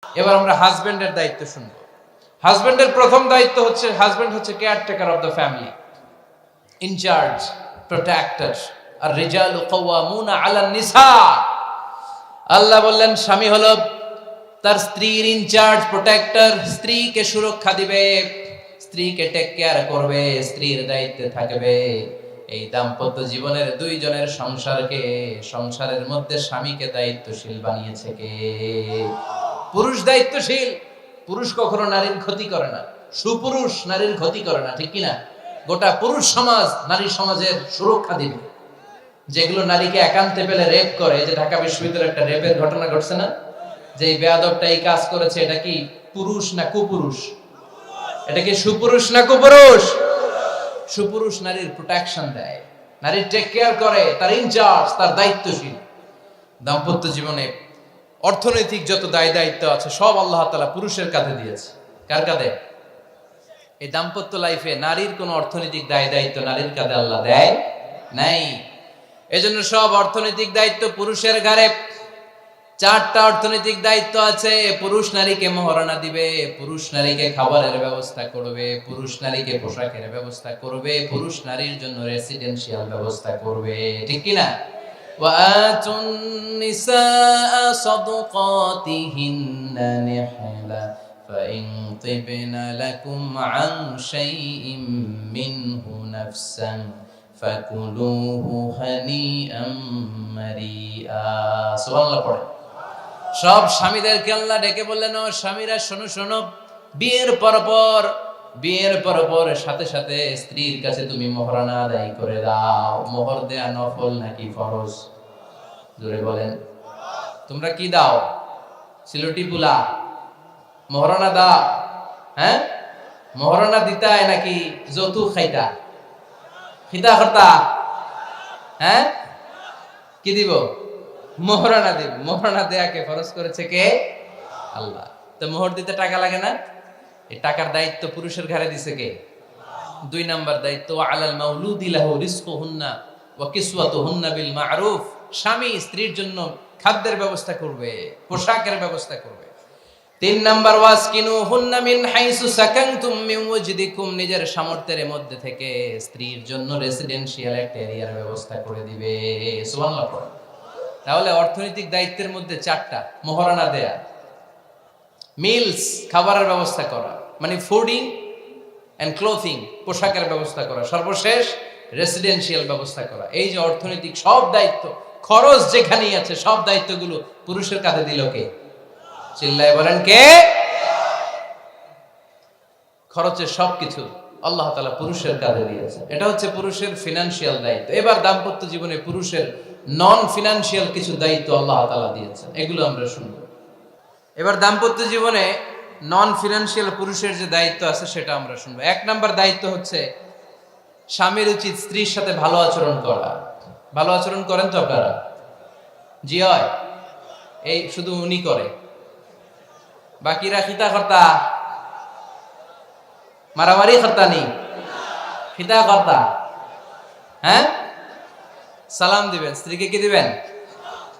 এবার আমরা হাজবেন্ডের দায়িত্ব শুনবো। হাজবেন্ডের প্রথম দায়িত্ব হচ্ছে, হাজবেন্ড হচ্ছে caretaker of the family, in charge, protector. আর রিজালু কাওয়ামুনা আলান নিসা। আল্লাহ বললেন স্বামী হলো তার স্ত্রীর ইনচার্জ, প্রোটেক্টর, স্ত্রীকে সুরক্ষা দিবে, স্ত্রীকে টেক কেয়ার করবে, স্ত্রীর দায়িত্বে থাকবে। এই দাম্পত্য জীবনের দুইজনের সংসারকে, সংসারের মধ্যে স্বামীকে দায়িত্বশীল বানিয়েছে কে? পুরুষ দায়িত্বশীল। পুরুষ কখনো নারীর ক্ষতি করে না, সুপুরুষ নারীর ক্ষতি করে না, ঠিক কিনা? গোটা পুরুষ সমাজ নারী সমাজের সুরক্ষা দিবে। যেগুলো নারীকে একান্তে পেলে রেপ করে, যে ঢাকা বিশ্ববিদ্যালয়ে একটা রেপের ঘটনা ঘটছে না, যে এই বেয়াদবটা এই কাজ করেছে, এটা কি পুরুষ না কুপুরুষ? এটা কি সুপুরুষ না কুপুরুষ? সুপুরুষ নারীর প্রোটেকশন দেয়, নারীর টেক কেয়ার করে, তার ইনচার্জ, তার দায়িত্বশীল। দাম্পত্য জীবনে অর্থনৈতিক যত দায় দায়িত্ব আছে সব আল্লাহ তাআলা পুরুষের কাঁধে দিয়েছে। কার কাঁধে? এই দাম্পত্য লাইফে নারীর কোনো অর্থনৈতিক দায় দায়িত্ব নারীর কাঁধে আল্লাহ দেয় নাই। এজন্য সব অর্থনৈতিক দায়িত্ব পুরুষের ঘাড়ে। 4টা অর্থনৈতিক দায়িত্ব আছে। পুরুষ নারীকে মহারণা দিবে, পুরুষ নারীকে খাবারের ব্যবস্থা করবে, পুরুষ নারীকে পোশাকের ব্যবস্থা করবে, পুরুষ নারীর জন্য রেসিডেন্সিয়াল ব্যবস্থা করবে, ঠিক কিনা? وآتوا النساء صدقاتهن نحلا فإن طبن لكم عن شيء منه نفسا فكلوه هنيئا مريئا। সুবহানাল্লাহ পড়ে। সব স্বামীদেরকে আল্লাহ ডেকে বললেন, ও স্বামীরা শোনো শোনো, বিয়ের পর সাথে সাথে স্ত্রীর কাছে তুমি মোহরানা আদায় করে দাও। মোহর দেয়া নফল নাকি ফরজ? জোরে বলেন। তোমরা কি দাও? সিলটি পুলা মোহরানা দাও? হ্যাঁ, মোহরানা দিতায় নাকি যৌতুক খাইতা? খিতা করতা? হ্যাঁ, কি দিব? মোহরানা দিব। মোহরানা দেয়াকে ফরজ করেছে কে? আল্লাহ। তো মোহর দিতে টাকা লাগে না? এই টাকার দায়িত্ব পুরুষের ঘাড়ে দিছে কে? 2 নাম্বার দায়িত্ব, আলাল মাউলুদি লাহু রিজকুহুন্না ওয়া কিসওয়াতুহুন্না বিল মা'রুফ। স্বামী স্ত্রীর জন্য খাদ্যের ব্যবস্থা করবে, পোশাকের ব্যবস্থা করবে। 3 নাম্বার, ওয়াসকিনুহুন্না মিন হাইসু সাকানতুম মিন ওয়াজদিকুম। নিজের সামর্থ্যের মধ্যে থেকে স্ত্রীর জন্য রেসিডেন্সিয়াল একটা এরিয়ার ব্যবস্থা করে দিবে। সুবহানাল্লাহ। তাহলে অর্থনৈতিক দায়িত্বের মধ্যে 4টা: মোহরানা দেয়া, মিলস খাবারের ব্যবস্থা করা, মানে ফুডিং এন্ড ক্লোথিং, পোশাকের ব্যবস্থা করা, সর্বশেষ রেসিডেন্সিয়াল ব্যবস্থা করা। এই যে অর্থনৈতিক সব দায়িত্ব, খরচ যেখানেই আছে সব দায়িত্বগুলো পুরুষের কাঁধে দিল কে? চিল্লায় বলেন কে? খরচের সবকিছু আল্লাহ তাআলা পুরুষের কাঁধে দিয়েছে। এটা হচ্ছে পুরুষের ফিনান্সিয়াল দায়িত্ব। এবার দাম্পত্য জীবনে পুরুষের নন ফিনান্সিয়াল কিছু দায়িত্ব আল্লাহ তাআলা দিয়েছেন, এগুলো আমরা শুনবো। এবার দাম্পত্য জীবনে নন ফিনান্সিয়াল পুরুষের যে দায়িত্ব আছে সেটা আমরা শুনবো। 1 নাম্বার দায়িত্ব হচ্ছে, স্বামীর উচিত স্ত্রীর সাথে ভালো আচরণ করা। ভালো আচরণ করেন তো আপনারা? জি হয়। এই শুধু উনি করে, বাকিরা খিতা কর্তা, মারামারি কর্তা নেই, খিতা কর্তা। হ্যাঁ, সালাম দিবেন, স্ত্রীকে কি দিবেন?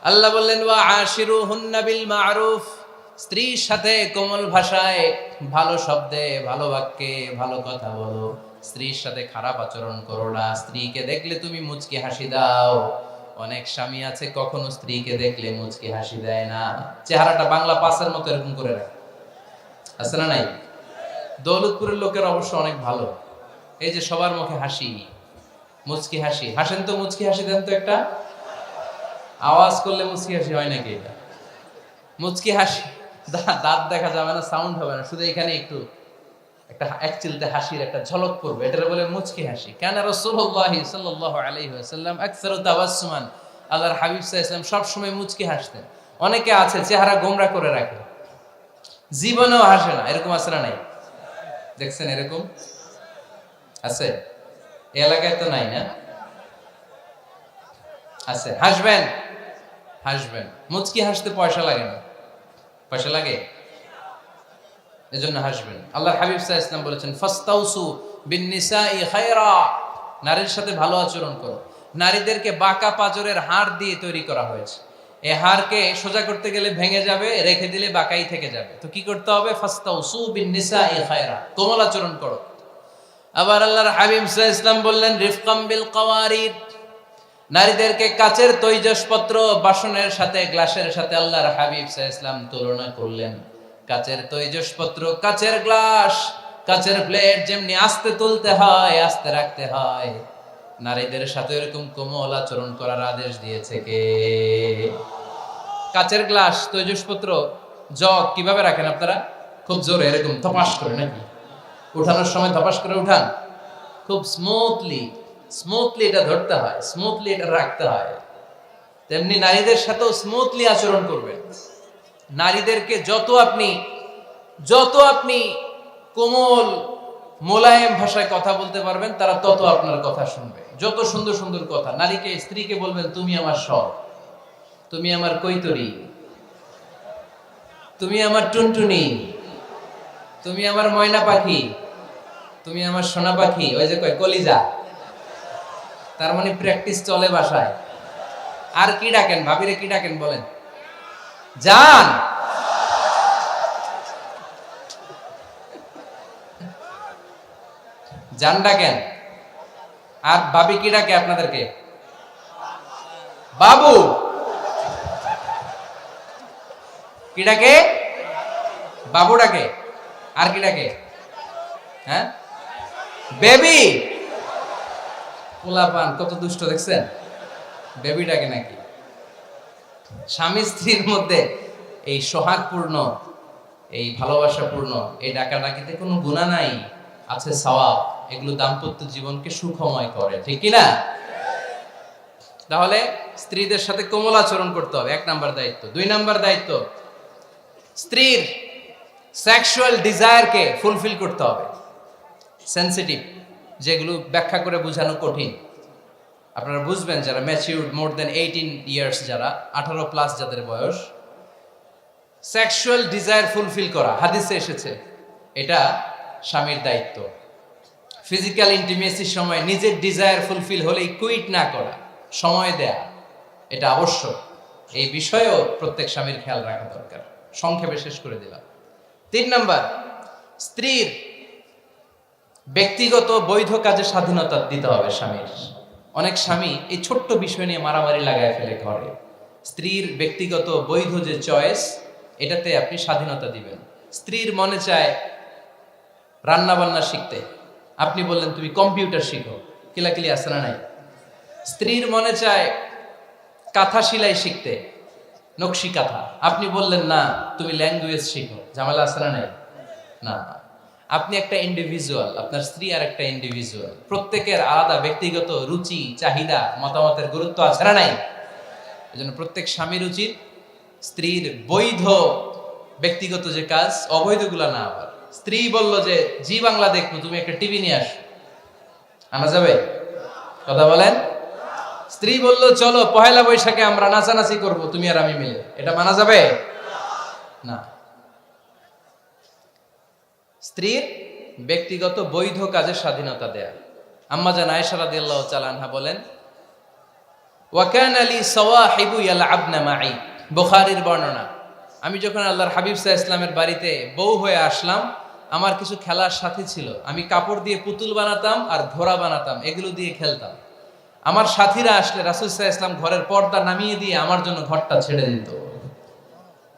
আল্লাহ বললেন, ওয়া আশিরুহুন্না বিল মা'রুফ। স্ত্রীর সাথে কোমল ভাষায়, ভালো শব্দে, ভালো বাক্যে, ভালো কথা বলো। স্ত্রীর সাথে খারাপ আচরণ করো না। স্ত্রীকে দেখলে তুমি মুচকি হাসি দাও। অনেক স্বামী আছে কখনো স্ত্রীকে দেখলে মুচকি হাসি দেয় না, চেহারাটা বাংলা পাসের মতো এরকম করে রাখে। আছে না নাই? দৌলতপুরের লোকের অবশ্য অনেক ভালো, এই যে সবার মুখে হাসি, মুচকি হাসি। হাসেন তো, মুচকি হাসি দেন তো একটা। আওয়াজ করলে মুচকি হাসি হয় নাকি? এটা মুচকি হাসি, দাঁত দেখা যাবে না, সাউন্ড হবে না, শুধু এখানে একটু একটা এক চিলতে হাসির একটা ঝলক পড়বে, এটা বলে মুচকি হাসি। কানা রাসূলুল্লাহ সাল্লাল্লাহু আলাইহি ওয়াসাল্লাম আকসারু তাবাসসুমান। আল্লাহর হাবিব সাল্লাল্লাহু আলাইহি ওয়াসাল্লাম সব সময় মুচকি হাসতেন। অনেকে আছে চেহারা গোমরা করে রাখে, জীবনেও হাসে না, এরকম আছে না নাই? দেখছেন এরকম আছে? এই এলাকায় তো নাই না? আছে। হাসবেন, হাসবেন। মুচকি হাসতে পয়সা লাগে না, পয়সা লাগে? এজন্য হাসবেন। আল্লাহর হাবিব সাল্লাল্লাহু আলাইহি ওয়াসাল্লাম বলেছেন, ফাস্তাউসু বিন নিসাই খায়রা। নারীর সাথে ভালো আচরণ করো। নারীদেরকে বাঁকা পাজরের হাড় দিয়ে তৈরি করা হয়েছে। এ হাড়কে সোজা করতে গেলে ভেঙে যাবে, রেখে দিলে বাঁকাই থেকে যাবে। তো কি করতে হবে? ফাস্তাউসু বিন নিসাই খায়রা, কোমল আচরণ করো। আবার আল্লাহর হাবিব সাল্লাল্লাহু আলাইহি ওয়াসাল্লাম বললেন রিফকাম বিল কাওয়ারিদ, নারীদেরকে কাচের তৈজসপত্র বাসনের সাথে, গ্লাসের সাথে আল্লাহর হাবিব সাল্লাল্লাহু আলাইহি ওয়াসাল্লাম তুলনা করলেন। কাচের তৈজসপত্র, কাচের গ্লাস, কাচের প্লেট যেমনি আস্তে তুলতে হয়, আস্তে রাখতে হয়, নারীদের সাথে এরকম কোমল আচরণ করার আদেশ দিয়েছে কে? কাচের গ্লাস, তৈজসপত্র, জগ কিভাবে রাখেন আপনারা? খুব জোরে এরকম ধপাস করে নাকি? উঠানোর সময় ধপাস করে উঠান? খুব স্মুথলি এটা ধরতে হয়, স্মুথলি এটা রাখতে হয়। তেমনি নারীদের সাথেও স্মুথলি আচরণ করবেন। নারীদেরকে যত আপনি কোমল মোলায়েম ভাষায় কথা বলতে পারবেন, তারা তত আপনার কথা শুনবে। যত সুন্দর সুন্দর কথা, নারীকে, স্ত্রীকে বলবেন তুমি আমার সব, তুমি আমার কৈতরি, তুমি আমার টুনটুনি, তুমি আমার ময়না পাখি, তুমি আমার সোনা পাখি। ওই যে কয় কলিজা, তার মানে প্র্যাকটিস চলে বাসায়। আর কি ডাকেন? ভাবিরে কি ডাকেন বলেন? জান। জান ডাকেন। আর ভাবি কি ডাকে আপনাদেরকে? বাবু। কি ডাকে? বাবু ডাকে। আর কি ডাকে? হ্যাঁ, বেবি। পোলাপান কত দুষ্ট দেখছেন, বেবি ডাকে নাকি? স্বামী স্ত্রীর মধ্যে এই সোহাগপূর্ণ, এই ভালোবাসাপূর্ণ এই ডাকাডাকিতে কোনো গুনাহ নাই, আছে সওয়াব। এগুলো দাম্পত্য জীবনকে সুখময় করে, ঠিক কি না? তাহলে স্ত্রীদের সাথে কোমল আচরণ করতে হবে, 1 নাম্বার দায়িত্ব। 2 নাম্বার দায়িত্ব, স্ত্রীর সেক্সুয়াল ডিজায়ারকে ফুলফিল করতে হবে। সেনসিটিভ, যেগুলো ব্যাখ্যা করে বোঝানো কঠিন। আপনারা বুঝবেন যারা ম্যাচিউরড, মোর দেন 18 ইয়ার্স, যারা 18 প্লাস যাদের বয়স, সেক্সুয়াল ডিজায়ার ফুলফিল করা হাদিসে এসেছে, এটা স্বামীর দায়িত্ব। ফিজিক্যাল ইন্টিমেসির সময় নিজের ডিজায়ার ফুলফিল হলেই কুইট না করা, সময় দেয়া, এটা আবশ্যক। এই বিষয়েও প্রত্যেক স্বামীর খেয়াল রাখা দরকার। সংক্ষেপে শেষ করে দিলাম। 3 নাম্বার, স্ত্রীর ব্যক্তিগত বৈধ কাজে স্বাধীনতা দিতে হবে স্বামীর। অনেক স্বামী এই ছোট্ট বিষয় নিয়ে মারামারি লাগায় ফেলে ঘরে। স্ত্রীর ব্যক্তিগত বৈধ যে চয়েস, এটাতে আপনি স্বাধীনতা দিবেন। স্ত্রীর মনে চায় রান্না বান্না শিখতে, আপনি বললেন তুমি কম্পিউটার শিখো, কিলাকিলি আছে না নাই? স্ত্রীর মনে চায় কাঁথা সেলাই শিখতে, নকশি কাঁথা, আপনি বললেন না তুমি ল্যাঙ্গুয়েজ শিখো, ঝামেলা আছে না নাই? না, আপনি একটা ইন্ডিভিজুয়াল, আপনার স্ত্রী আর একটা ইন্ডিভিজুয়াল, প্রত্যেকের আলাদা ব্যক্তিগত রুচি, চাহিদা, মতামতের গুরুত্ব আছে না নাই? এজন্য প্রত্যেক স্বামীর উচিত স্ত্রীর বৈধ ব্যক্তিগত যে কাজ, অবৈধগুলা না। আবার স্ত্রী বলল যে জি বাংলা দেখবো, তুমি একটা টিভি নিয়ে আসো, আনা যাবে? কথা বলেন। স্ত্রী বলল চলো পহেলা বৈশাখে আমরা নাচানাচি করব তুমি আর আমি মিলে, এটা মানা যাবে না। স্ত্রীর ব্যক্তিগত বৈধ কাজের স্বাধীনতা দেয়া। আম্মা জান আয়েশা রাদিয়াল্লাহু তাআলা আনহা বলেন, ওয়া কানা লি সাওয়াহিবু ইয়ালআবনা মাই, বুখারীর বর্ণনা। আমি যখন আল্লাহর হাবিব সাল্লাল্লাহু আলাইহি ওয়াসাল্লামের বাড়িতে বউ হয়ে আসলাম, আমার কিছু খেলার সাথী ছিল। আমি কাপড় দিয়ে পুতুল বানাতাম আর ঘোড়া বানাতাম, এগুলো দিয়ে খেলতাম। আমার সাথীরা আসলে রাসূল সাল্লাল্লাহু আলাইহি ওয়াসাল্লাম ঘরের পর্দা নামিয়ে দিয়ে আমার জন্য ঘরটা ছেড়ে দিত।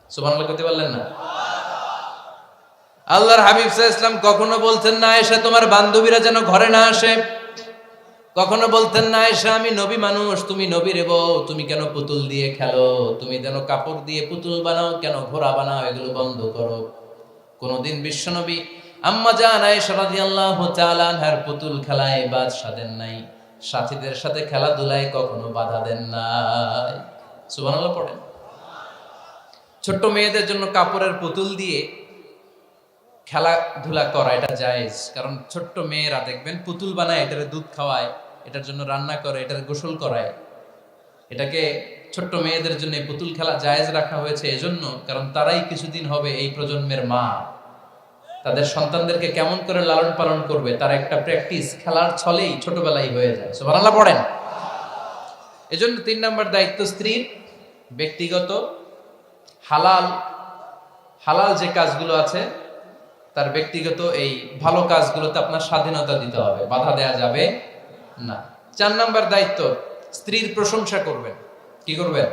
সুবহানাল্লাহ করতে পারলেন না? আল্লাহর হাবিব সাল্লাল্লাহু আলাইহি ওয়াসাল্লাম কখনো বলতেন না আয়েশা তোমার বান্ধবীরা যেন ঘরে না আসে, কখনো বলতেন না আয়েশা আমি নবী মানুষ, তুমি নবীর বউ, তুমি কেন পুতুল দিয়ে খেলো, তুমি যেন কাপড় দিয়ে পুতুল বানাও, কেন ঘোড়া বানাও, এগুলো বন্ধ করো। কোনদিন বিশ্বনবী আম্মা জান আয়েশা রাদিয়াল্লাহু তাআলা আনহার পুতুল খেলায় বাদ সাধেন নাই, সাথীদের সাথে খেলাধুলায় কখনো বাধা দেন নাই। সুবহানাল্লাহ পড়েন। ছোট্ট মেয়েদের জন্য কাপড়ের পুতুল দিয়ে খেলাধুলা করা এটা জায়েজ, কারণ ছোট্ট মেয়েরা দেখবেন পুতুল বানায়, এটারে দুধ খাওয়ায়, এটার জন্য রান্না করে, এটার গোসল করায়। এটাকে ছোট্ট মেয়েদের জন্য পুতুল খেলা জায়েজ রাখা হয়েছে এজন্য, কারণ তারাই কিছুদিন হবে এই প্রজন্মের মা। তাদের সন্তানদেরকে কেমন করে লালন পালন করবে তার একটা প্র্যাকটিস খেলার ছলেই ছোটবেলায় হয়ে যায়। সুবহানাল্লাহ পড়েন। এজন্য 3 নাম্বার দায়িত্ব স্ত্রীর ব্যক্তিগত হালাল হালাল যে কাজগুলো আছে তার ব্যক্তিগত এই ভালো কাজগুলোতে আপনার স্বাধীনতা দিতে হবে, বাধা দেয়া যাবে না। 4 নাম্বার দায়িত্ব, স্ত্রীর প্রশংসা করবেন। কি করবেন?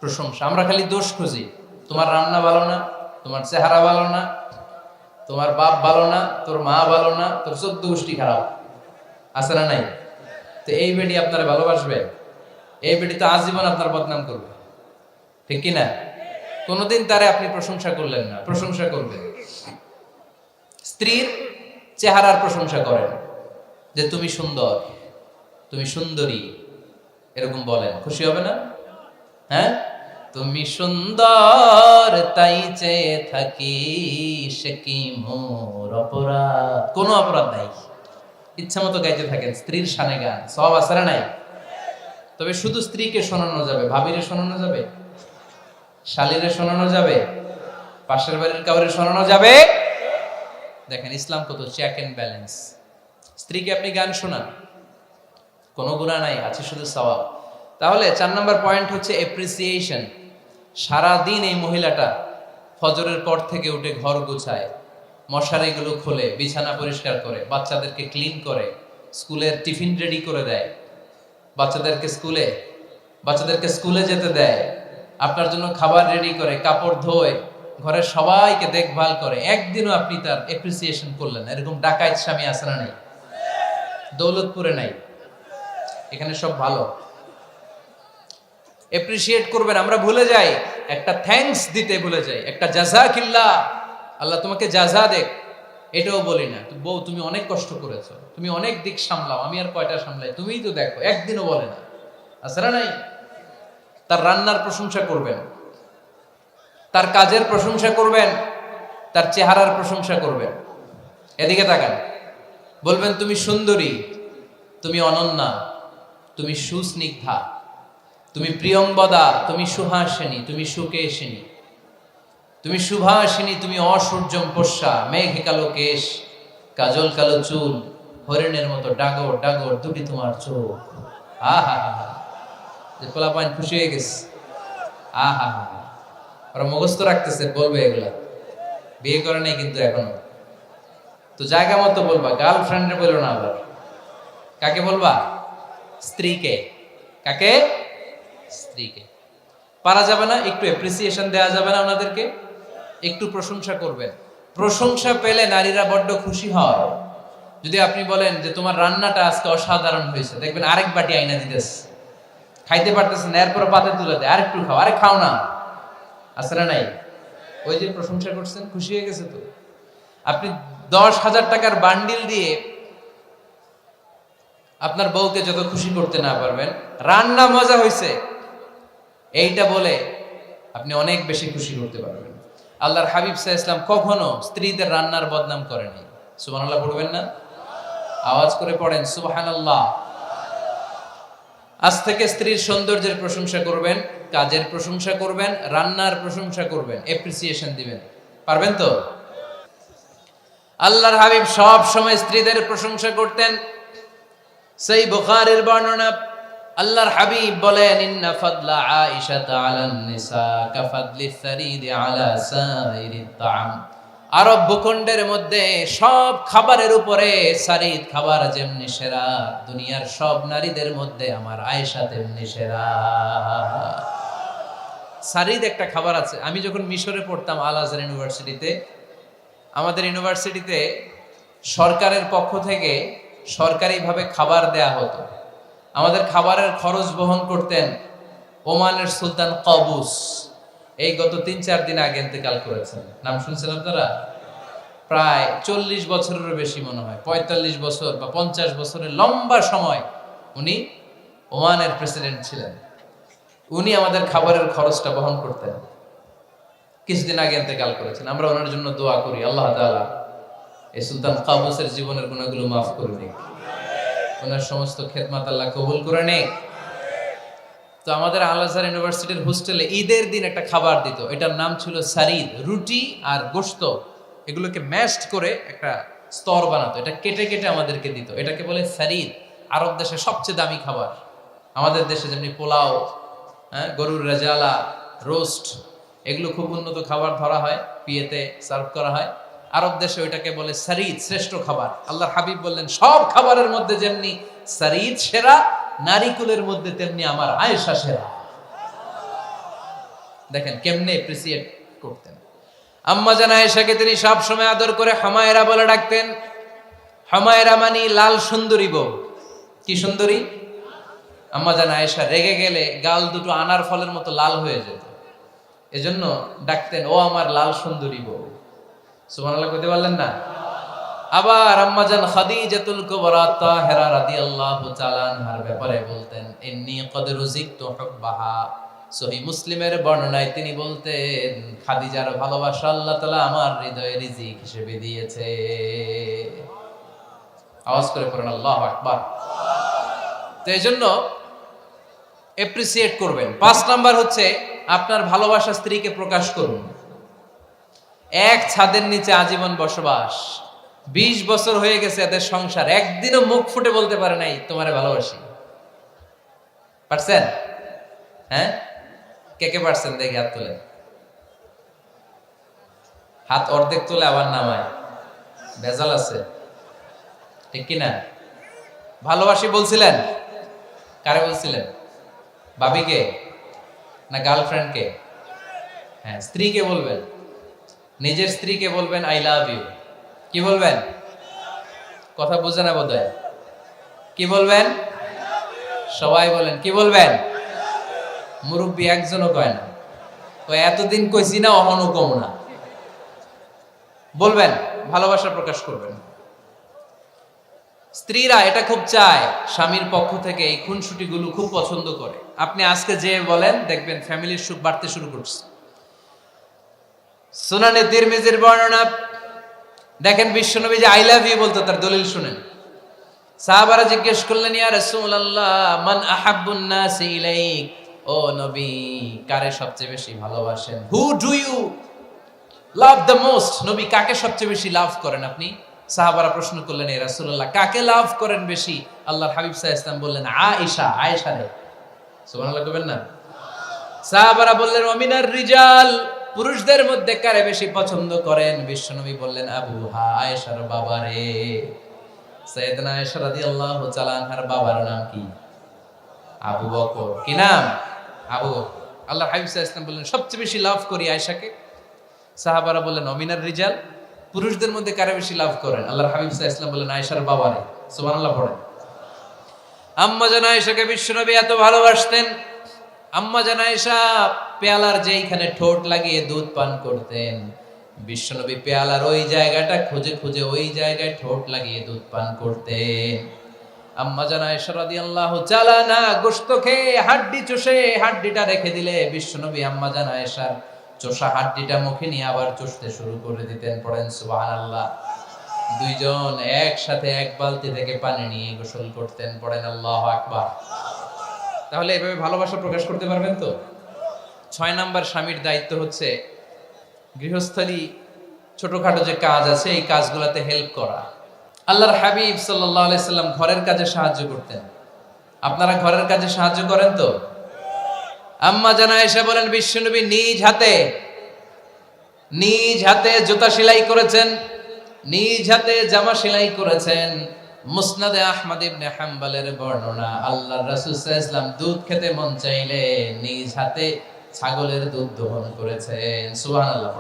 প্রশংসা। আমরা খালি দোষ খুঁজি, তোমার রান্না ভালো না, তোমার চেহারা ভালো না, তোমার বাপ ভালো না, তোর মা ভালো না, তোর 14 গোষ্ঠী খারাপ, আছে না নাই? তো এই বেটি আপনারা ভালোবাসবে? এই বেটি তো আজীবন আপনার বদনাম করবে, ঠিক কিনা? কোনোদিন তারে আপনি প্রশংসা করলেন না, প্রশংসা করবেন। স্ত্রীর চেহারার প্রশংসা করেন, যে তুমি সুন্দর, তুমি সুন্দরী, এরকম বলেন, খুশি হবে না? হ্যাঁ, তুমি সুন্দর তাই চেয়ে থাকি, সে কি মোর অপরাধ? কোনো অপরাধ নাই, ইচ্ছা মতো গাইতে থাকেন স্ত্রীর শানে গান, সব আসরে নাই। তবে শুধু স্ত্রীকে শোনানো যাবে, ভাবিরে শোনানো যাবে, শালীরে শোনানো যাবে, পাশের বাড়ির কাউরে শোনানো যাবে? দেখেন ইসলাম কত চেক এন্ড ব্যালেন্স। স্ত্রীকে আপনি গান শোনান, কোনো গুনাহ নাই, আছে শুধু সওয়াব। তাহলে 4 নম্বর পয়েন্ট হচ্ছে এপ্রিসিয়েশন। সারাদিন এই মহিলাটা ফজরের পর থেকে উঠে ঘর গুছায়, মশারিগুলো খোলে, বিছানা পরিষ্কার করে, বাচ্চাদেরকে ক্লিন করে, স্কুলের টিফিন রেডি করে দেয়, বাচ্চাদেরকে স্কুলে যেতে দেয়, আপনার জন্য খাবার রেডি করে, কাপড় ধোয়, ঘরের সবাইকে দেখভাল করে। একদিনও আপনি তার এপ্রিসিয়েশন করলেন? এরকম ডাকাইত স্বামী আছে না নাই? দৌলতপুরে নাই, এখানে সব ভালো। এপ্রিসিয়েট করবেন। আমরা ভুলে যাই, একটা থ্যাঙ্কস দিতে ভুলে যাই, একটা জাযাকিল্লাহ, আল্লাহ তোমাকে জাযা দেখ, এটাও বলি না। বউ তুমি অনেক কষ্ট করেছো, তুমি অনেক দিক সামলাও, আমি আর কয়টা সামলাই, তুমিই তো দেখো, একদিনও বলে না, আছে না নাই? তার রান্নার প্রশংসা করবেন, তার কাজের প্রশংসা করবেন, তার চেহারার প্রশংসা করবেন। এদিকে তাকান, বলবেন তুমি সুন্দরী, তুমি অনন্যা, তুমি সুস্নিগ্ধা, তুমি প্রিয়ংবদা, তুমি সুহাসিনী, তুমি সুকেশিনী, তুমি সুভাষিনী, তুমি অসূর্যম পোষ্যা, মেঘে কালো কেশ, কাজল কালো চুল, হরিণের মতো ডাগর ডাগর দুটি তোমার চোখ। আহা হা হা, যে পোলাপাইন খুশি হয়ে গেছে। আহা হা, ওরা মুখস্থ রাখতেছে, বলবে এগুলা, বিয়ে করে নাই কিন্তু এখনো। তো জায়গা মতো বলবা, গার্লফ্রেন্ডে বললো না আবার। কাকে বলবা? স্ত্রীকে। কাকে? স্ত্রীকে। পারা যাবে না? একটু এপ্রিসিয়েশন দেওয়া যাবে না ওনাদেরকে? একটু প্রশংসা করবেন। প্রশংসা পেলে নারীরা বড্ড খুশি হয়। যদি আপনি বলেন যে তোমার রান্নাটা আজকে অসাধারণ হয়েছে, দেখবেন আরেক বাটি আইনা দিতেছে, খাইতে পারতেছে না, এরপর পাতে তুলে দেয়, আরেকটু খাও, আরে খাও না, আছে না নাই? ওই যে প্রশংসা করছেন, খুশি হয়ে গেছে তো। আপনি 10,000 টাকার বান্ডিল দিয়ে আপনার বউকে যত খুশি করতে না পারবেন, রান্না মজা হয়েছে এইটা বলে আপনি অনেক বেশি খুশি করতে পারবেন। আল্লাহর হাবিব সাল্লাল্লাহু আলাইহি ওয়াসাল্লাম কখনো স্ত্রীদের রান্নার বদনাম করেনি। সুবহানাল্লাহ পড়বেন না? আওয়াজ করে পড়েন সুবহানাল্লাহ। আজ থেকে স্ত্রীর সৌন্দর্যের প্রশংসা করবেন, কাজের প্রশংসা করবেন, রান্নার প্রশংসা করবেন, এপ্রিসিয়েশন দিবেন। পারবেন তো? আল্লাহর হাবিব সব সময় স্ত্রীদের প্রশংসা করতেন। সেই বুখারীর বর্ণনা, আল্লাহর হাবিব বলেন, ইন্না ফাদলা আয়েশা আলান নিসা কাফাদলিস সারিদি আলা সাইরিত তাআম। আরব ভূখণ্ডের মধ্যে সব খাবারের উপরে সারিদ খাবার যেমনি সেরা, দুনিয়ার সব নারীদের মধ্যে আমার আয়েশা তেমনি সেরা। সারিদ একটা খাবার আছে। আমি যখন মিশরে পড়তাম আল আজহার ইউনিভার্সিটিতে, আমাদের ইউনিভার্সিটিতে সরকারের পক্ষ থেকে সরকারিভাবে খাবার দেয়া হতো। আমাদের খাবারের খরচ বহন করতেন ওমানের সুলতান কাবুস। এই গত 3-4 দিন আগে ইন্তেকাল করেছেন। নাম শুনছেন আপনারা? প্রায় 40 বছরেরও বেশি মনে হয়, 45 বছর বা 50 বছরের লম্বা সময় উনি ওমানের প্রেসিডেন্ট ছিলেন। উনি আমাদের খাবারের খরচটা বহন করতেন। কিছুদিন আগে ইন্তেকাল করেছেন। আমরা ওনার জন্য দোয়া করি, আল্লাহ তাআলা এই সুলতান কাবুসের জীবনের গুনাহগুলো মাফ করে দিন, ওনার সমস্ত খেদমত আল্লাহ কবুল করে নেক। তো আমাদের আল আজহার ইউনিভার্সিটির হোস্টেলে ঈদের দিন একটা খাবার দিত, এটার নাম ছিল সারিদ। রুটি আর গোশত এগুলোকে ম্যাশড করে একটা স্তর বানাতো, এটা কেটে কেটে আমাদেরকে দিত, এটাকে বলে সারিদ। আরব দেশে সবচেয়ে দামি খাবার। আমাদের দেশে যেমনি পোলাও, হ্যাঁ, গরুর রেজালা, রোস্ট, এগুলো খুব উন্নত খাবার ধরা হয়, বিয়েতে সার্ভ করা হয়। আরব দেশে ওইটাকে বলে সারিদ, শ্রেষ্ঠ খাবার। আল্লাহর হাবিব বললেন সব খাবারের মধ্যে যেমনি সারিদ সেরা, নারীকুলের মধ্যে তেমনি আমার আয়েশা সেরা। দেখেন কেমনে এপ্রিসিয়েট করতেন। আম্মা জান আয়েশাকে তিনি সব সময় আদর করে হামায়রা বলে ডাকতেন। হামায়রা মানে লাল সুন্দরী বউ। কি সুন্দরী? আম্মা জান আয়েশা রেগে গেলে গাল দুটো আনার ফলের মতো লাল হয়ে যেত, এজন্য ডাকতেন ও আমার লাল সুন্দরী বউ। সুবহানাল্লাহ কইতে পারলেন না? আবার আম্মা জান খাদিজাতুল কুবরা তাহেরা রাদিয়াল্লাহু তাআলা আনহার ব্যাপারে বলতেন ইন্নী ক্বাদ রুজিকতু হুব্বাহা। সহিহ মুসলিমের বর্ণনায় তিনি বলতেন খাদিজার ভালোবাসা আল্লাহ তাআলা আমার হৃদয়ে রিজিক হিসেবে দিয়েছে। আওয়াজ করে পড়েন আল্লাহু আকবার। তো এজন্য এপ্রিসিয়েট করবেন। 5 নাম্বার হচ্ছে আপনার ভালোবাসা স্ত্রীকে প্রকাশ করুন। এক ছাদের নিচে আজীবন বসবাস, 20 বছর হয়ে গেছে এদের সংসার, একদিনও মুখ ফুটে বলতে পারে নাই তোমারে ভালোবাসি। পারছেন? হ্যাঁ, কে কে পারছেন দেখি হাত তোলে। হাত অর্ধেক তোলে আবার নামায়, ভেজাল আছে, ঠিক কিনা? ভালোবাসি বলছিলেন? কারে বলছিলেন? ভাবিকে না গার্লফ্রেন্ডকে? হ্যাঁ, স্ত্রীকে বলবেন। নিজের স্ত্রীকে বলবেন আই লাভ ইউ। কি বলবেন? কথা বুঝে না বোধহয়। কি বলবেন? সবাই বলেন। কি বলবেন? মুরব্বী একজনও কয় না। তো এতদিন কইছি না, অহনো কম না। বলবেন, ভালোবাসা প্রকাশ করবেন। স্ত্রীরা এটা খুব চায়, স্বামীর পক্ষ থেকে এই খুনসুটিগুলো খুব পছন্দ করে। আপনি আজকে যে বলেন, দেখবেন ফ্যামিলির সুখ বাড়তে শুরু করছে। সুনানে তিরমিজির বর্ণনা দেখেন, বিশ্বনবী যে আই লাভ ইউ বলতো তার দলিল শুনেন। সাহাবারা জিজ্ঞেস করলেন ইয়া রাসূলুল্লাহ মান আহাব্বুন নাস ইলাইক, ও নবী কারে সবচেয়ে বেশি ভালোবাসেন? Who do you love the most? নবী কাকে সবচেয়ে বেশি লাভ করেন আপনি? সাহাবারা প্রশ্ন করলেন ইয়া রাসূলুল্লাহ কাকে লাভ করেন বেশি? আল্লাহর হাবিব সাল্লাল্লাহু আলাইহি ওয়াসাল্লাম বললেন আয়েশা, আয়েশা রে। সুবহানাল্লাহ কইবেন না? সাহাবারা বললেন ওমিনার রিজাল, পুরুষদের মধ্যে কারে বেশি পছন্দ করেন? বিশ্বনবী বললেন আবুহা, আয়েশার বাবা রে। সাইয়েদনা আয়েশা রাদিয়াল্লাহু তাআলা আনহার বাবার নাম কি? আবু বকর। কি নাম? আবু বকর। আল্লাহর হাবিব সাল্লাল্লাহু আলাইহি ওয়াসাল্লাম বললেন সবচেয়ে বেশি লাভ করি আয়েশাকে। সাহাবারা বললেন ওমিনার রিজাল, পুরুষদের মধ্যে কারে বেশি লাভ করেন? আল্লাহর হাবিব সাল্লাল্লাহু আলাইহি ওয়াসাল্লাম বললেন আয়েশার বাবা রে। সুবহানাল্লাহ পড়েন। আম্মা জান আয়েশাকে বিশ্বনবী এত ভালোবাসতেন। আম্মা জান আয়েশা পেয়ালার যেইখানে ঠোঁট লাগিয়ে দুধ পান করতেন, বিশ্বনবী পেয়ালার ওই জায়গাটা খুঁজে খুঁজে ওই জায়গায় ঠোঁট লাগিয়ে দুধ পান করতেন। আম্মা জান আয়েশা রাদিয়াল্লাহু তাআলা না গোশত খেয়ে হাড্ডি চষে হাড্ডিটা রেখে দিলে বিশ্বনবী আম্মা জান আয়েশার চষা হাড্ডিটা মুখে নিয়ে আবার চষতে শুরু করে দিতেন। পড়েন সুবহানাল্লাহ। দুইজন একসাথে এক বালতি থেকে পানি নিয়ে গোসল করতেন। পড়েন আল্লাহু আকবার। তাহলে এভাবে ভালোবাসা প্রকাশ করতে পারবেন তো? 6 নাম্বার স্বামীর দায়িত্ব হচ্ছে গৃহস্থলী ছোটখাটো যে কাজ আছে এই কাজগুলোতে হেল্প করা। আল্লাহর হাবিব সাল্লাল্লাহু আলাইহি সাল্লাম ঘরের কাজে সাহায্য করতেন। আপনারা ঘরের কাজে সাহায্য করেন তো? আম্মা জান আয়েশা বলেন বিশ্বনবী নিজ হাতে জুতা সেলাই করেছেন, নিজ হাতে জামা সেলাই করেছেন। মুসনাদে আহমদ ইবনে হাম্বলের বর্ণনা, আল্লাহর রাসূল সাল্লাল্লাহু আলাইহি ওয়াসাল্লাম দুধ খেতে মন চাইলে নিজ হাতে ছাগলের দুধ দহন করেছেন। সুবহানাল্লাহ।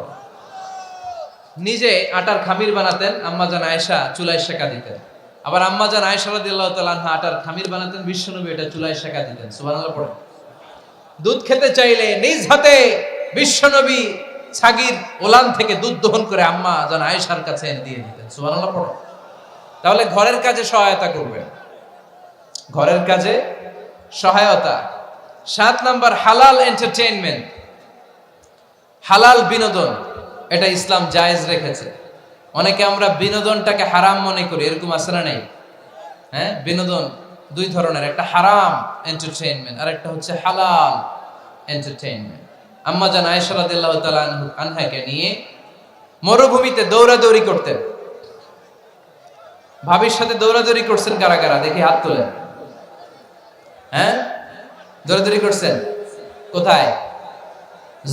নিজে আটার খামির বানাতেন, আম্মা জান আয়েশা চুলায় সেকা দিতেন। আবার আম্মা জান আয়েশা রাদিয়াল্লাহু তাআলা আনহা আটার খামির বানাতেন, বিশ্বনবী এটা চুলায় সেকা দিতেন। সুবহানাল্লাহ পড়েন। দুধ খেতে চাইলে নিজ হাতে বিশ্বনবী ছাগির ওলান থেকে দুধ দহন করে আম্মা জান আয়েশার কাছে এনে দিয়ে দিতেন। সুবহানাল্লাহ পড়েন। তাহলে ঘরের কাজে সহায়তা করবেন, ঘরের কাজে সহায়তা। 7 নাম্বার হালাল এন্টারটেইনমেন্ট, হালাল বিনোদন, এটা ইসলাম জায়েজ রেখেছে। অনেকে আমরা বিনোদনটাকে হারাম মনে করি, এরকম আছে না নাই? হ্যাঁ, বিনোদন দুই ধরনের, একটা হারাম এন্টারটেইনমেন্ট আর একটা হচ্ছে হালাল এন্টারটেইনমেন্ট। আম্মা জান আয়েশা রাদিয়াল্লাহু তাআলা আনহাকে নিয়ে মরুভূমিতে দৌড়াদৌড়ি করতেন। ভাবির সাথে দৌড়াদৌড়ি করছেন কারা কারা? দেখি হাত তোলেন। হ্যাঁ, দৌড়াদৌড়ি করছেন? কোথায়?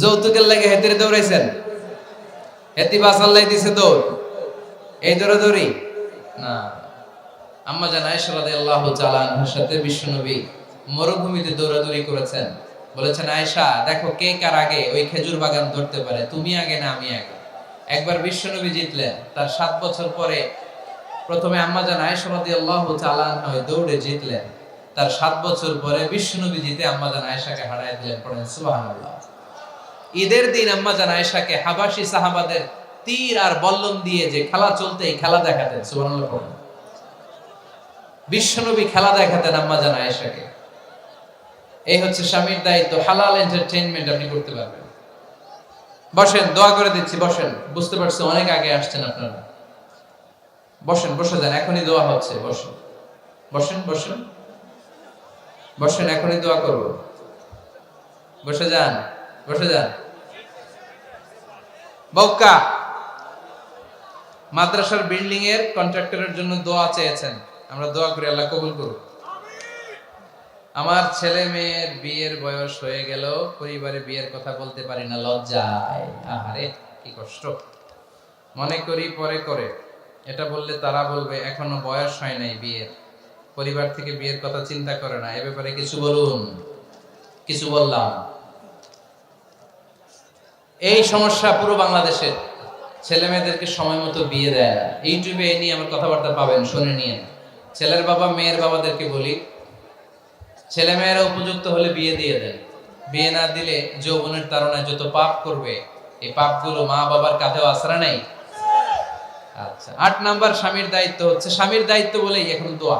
যৌতুকের লাগে হেতিরে দৌড়াইছেন? হেতি বাসাল্লাই দিছে দৌড়, এই দৌড়াদৌড়ি না। আম্মা জান আয়েশা রাদিয়াল্লাহু তাআলা আনহার সাথে বিশ্বনবী মরুভূমিতে দৌড়াদৌড়ি করেছেন। বলেছেন, আয়েশা দেখো কে কার আগে ওই খেজুর বাগান ধরতে পারে, তুমি আগে না আমি আগে। একবার বিশ্বনবী জিতলেন, তার 7 বছর পরে প্রথমে আম্মা জান আয়েশা রাদিয়াল্লাহু তাআলা আনহা ওই দৌড়ে জিতলেন। তার 7 বছর পরে বিশ্বনবী জিতে আম্মা জান আয়েশাকে হারায় দিলেন। পড়েন সুবহানাল্লাহ। ঈদের দিন আম্মা জান আয়েশাকে হাবাসী সাহাবাদের তীর আর বল্লম দিয়ে যে খেলা চলতে এই খেলা দেখাতেন। সুবহানাল্লাহ পড়েন। বিশ্বনবী খেলা দেখাতেন আম্মা জান আয়েশাকে। এই হচ্ছে স্বামীর দায়িত্ব। হালাল এন্টারটেইনমেন্ট আপনি করতে পারবেন। বসেন, দোয়া করে দিচ্ছি, বসেন। বুঝতে পারছি অনেক আগে আসছেন আপনারা। বসেন, বসে যান, এখনই দোয়া হচ্ছে। বসেন বসেন বসেন বসেন, এখনই দোয়া করব। বসে যান, বসে যান। বউকা মাদ্রাসার বিল্ডিং এর কন্ট্রাক্টরের জন্য দোয়া চেয়েছেন, আমরা দোয়া করি আল্লাহ কবুল করুন। আমার ছেলে মেয়ের বিয়ের বয়স হয়ে গেল, পরিবারে বিয়ের কথা বলতে পারি না, লজ্জায়। আহারে কি কষ্ট। মনে করি পরে করে, এটা বললে তারা বলবে এখনো বয়স হয় নাই বিয়ের, পরিবার থেকে বিয়ের কথা চিন্তা করে না। এ ব্যাপারে কিছু বলুন। কিছু বললাম। এই সমস্যা পুরো বাংলাদেশের। ছেলে মেয়েদেরকে সময় মতো বিয়ে দেয় না। ইউটিউবে এই নিয়ে আমার কথাবার্তা পাবেন, শুনে নিয়ে। ছেলের বাবা মেয়ের বাবাদেরকে বলি, ছেলে মেয়েরা উপযুক্ত হলে বিয়ে দিয়ে দেন। বিয়ে না দিলে যৌবনের তাড়নায় যত পাপ করবে, এই পাপগুলো মা বাবার কাঁধেও আছড়া নেই। আচ্ছা, 8 নাম্বার স্বামীর দায়িত্ব হচ্ছে, স্বামীর দায়িত্ব বলেই এখন দোয়া।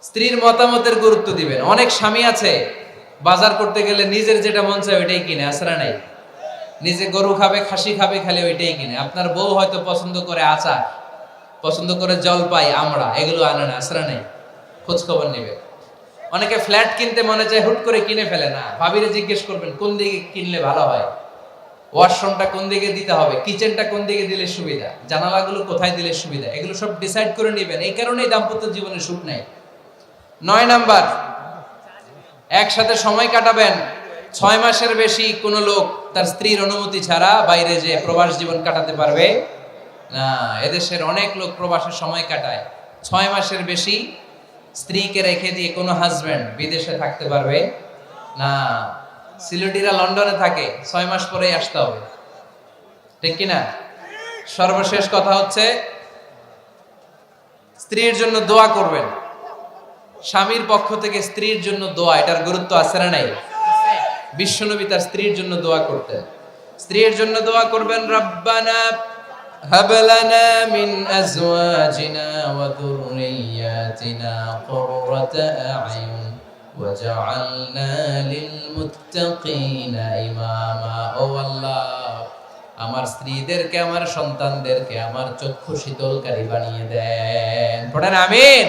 স্ত্রীর মতামতের গুরুত্ব দিবেন। অনেক স্বামী আছে বাজার করতে গেলে নিজের যেটা মন চায় ওইটাই কিনে, আছড়া নেই। নিজে গরু খাবে, খাসি খাবে, খালি ওইটাই কিনে। আপনার বউ হয়তো পছন্দ করে আচার, পছন্দ করে জলপাই, আমরা এগুলো আনে না, আছড়া নেই। খোঁজ খবর নিবে। অনেকে ফ্ল্যাট কিনতে মনে চায়, হুট করে কিনে ফেলে না। ভাবিরে জিজ্ঞেস করবেন কোন দিকে কিনলে ভালো হয়, ওয়াশরুমটা কোন দিকে দিতে হবে, কিচেনটা কোন দিকে দিলে সুবিধা, জানালাগুলো কোথায় দিলে সুবিধা, এগুলো সব ডিসাইড করে নেবেন। এই কারণেই দাম্পত্য জীবনে সুখ নেই। 9 নাম্বার, একসাথে সময় কাটাবেন। 6 মাসের বেশি কোনো লোক তার স্ত্রীর অনুমতি ছাড়া বাইরে যে প্রবাস জীবন কাটাতে পারবে না। এদেশের অনেক লোক প্রবাসে সময় কাটায়। 6 মাসের বেশি স্ত্রীকে রেখে দিয়ে কোনো হাজবেন্ড বিদেশে থাকতে পারবে না। সিলেটিরা লন্ডনে থাকে, 6 মাস পরেই আসতে হবে, ঠিক কিনা? সর্বশেষ কথা হচ্ছে, স্ত্রীর জন্য দোয়া করবেন। স্বামীর পক্ষ থেকে স্ত্রীর জন্য দোয়া, এটার গুরুত্ব আছে না নাই? বিশ্বনবী তার স্ত্রীর জন্য দোয়া করতেন। স্ত্রীর জন্য দোয়া করবেন, রব্বানা হাব লানা মিন আজওয়াজিনা ওয়া যুররিয়াতিনা কুররাতা আ'য়ুন ওয়াজআলনা লিল মুত্তাকিনা ইমামা। ও আল্লাহ, আমার স্ত্রীদেরকে, আমার সন্তানদেরকে আমার চক্ষু শীতলকারী বানিয়ে দেন। পড়েন আমিন।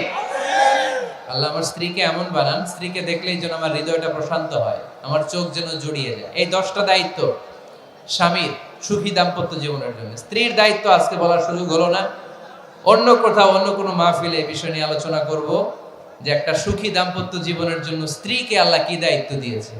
আল্লাহ আমার স্ত্রীকে এমন বানান, স্ত্রীকে দেখলেই যেন আমার হৃদয়টা প্রশান্ত হয়, আমার চোখ যেন জুড়িয়ে যায়। এই 10টা দায়িত্ব স্বামীর সুখী দাম্পত্য জীবনের জন্য। স্ত্রীর দায়িত্ব আজকে বলার সুযোগ হলো না, অন্য কোথাও অন্য কোনো মাহফিলে এই বিষয় নিয়ে আলোচনা করব, যে একটা সুখী দাম্পত্য জীবনের জন্য স্ত্রীকে আল্লাহ কি দায়িত্ব দিয়েছে।